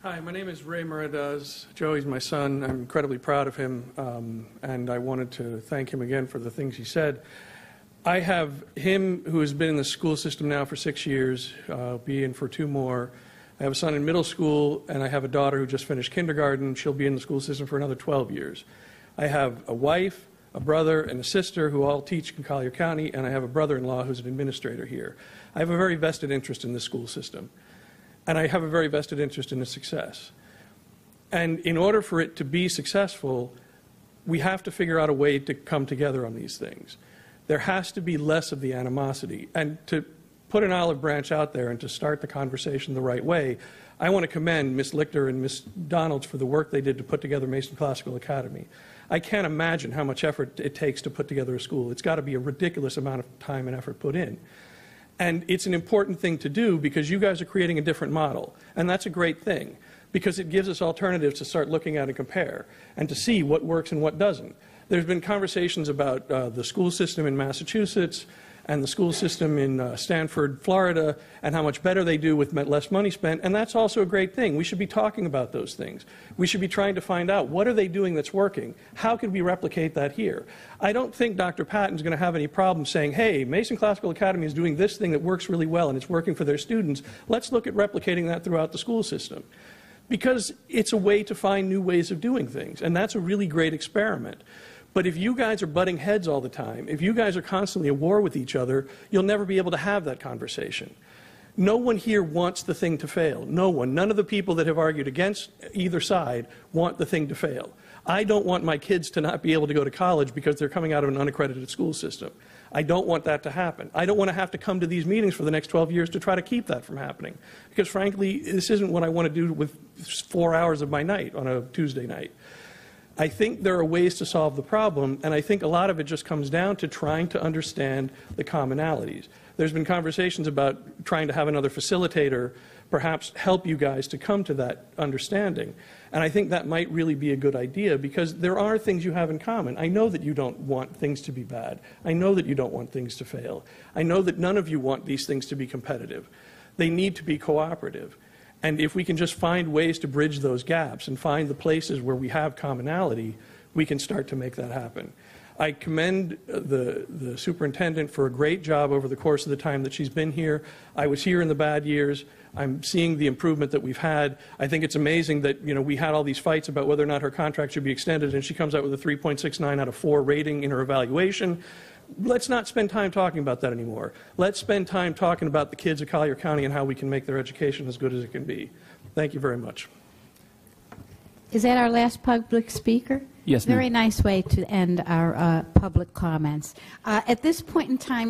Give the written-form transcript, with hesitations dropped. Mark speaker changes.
Speaker 1: Hi, my name is Ray Muradaz. Joey's my son. I'm incredibly proud of him, and I wanted to thank him again for the things he said. I have him, who has been in the school system now for 6 years, be in for 2 more. I have a son in middle school, and I have a daughter who just finished kindergarten. She'll be in the school system for another 12 years. I have a wife, a brother, and a sister who all teach in Collier County, and I have a brother-in-law who's an administrator here. I have a very vested interest in the school system, and I have a very vested interest in its success. And in order for it to be successful, we have to figure out a way to come together on these things. There has to be less of the animosity. And to put an olive branch out there and to start the conversation the right way, I want to commend Ms. Lichter and Ms. Donalds for the work they did to put together Mason Classical Academy. I can't imagine how much effort it takes to put together a school. It's got to be a ridiculous amount of time and effort put in. And it's an important thing to do because you guys are creating a different model. And that's a great thing because it gives us alternatives to start looking at and compare and to see what works and what doesn't. There's been conversations about the school system in Massachusetts and the school system in Stanford, Florida, and how much better they do with less money spent, and that's also a great thing. We should be talking about those things. We should be trying to find out what are they doing that's working? How can we replicate that here? I don't think Dr. Patton's going to have any problem saying, hey, Mason Classical Academy is doing this thing that works really well and it's working for their students. Let's look at replicating that throughout the school system. Because it's a way to find new ways of doing things, and that's a really great experiment. But if you guys are butting heads all the time, if you guys are constantly at war with each other, you'll never be able to have that conversation. No one here wants the thing to fail. No one. None of the people that have argued against either side want the thing to fail. I don't want my kids to not be able to go to college because they're coming out of an unaccredited school system. I don't want that to happen. I don't want to have to come to these meetings for the next 12 years to try to keep that from happening. Because frankly, this isn't what I want to do with 4 hours of my night on a Tuesday night. I think there are ways to solve the problem, and I think a lot of it just comes down to trying to understand the commonalities. There's been conversations about trying to have another facilitator perhaps help you guys to come to that understanding. And I think that might really be a good idea because there are things you have in common. I know that you don't want things to be bad. I know that you don't want things to fail. I know that none of you want these things to be competitive. They need to be cooperative. And if we can just find ways to bridge those gaps and find the places where we have commonality, we can start to make that happen. I commend the superintendent for a great job over the course of the time that she's been here. I was here in the bad years. I'm seeing the improvement that we've had. I think it's amazing that we had all these fights about whether or not her contract should be extended, and she comes out with a 3.69 out of 4 rating in her evaluation. Let's not spend time talking about that anymore. Let's spend time talking about the kids of Collier County and how we can make their education as good as it can be. Thank you very much.
Speaker 2: Is that our last public speaker?
Speaker 3: Yes, ma'am.
Speaker 2: Very nice way to end our public comments. At this point in time,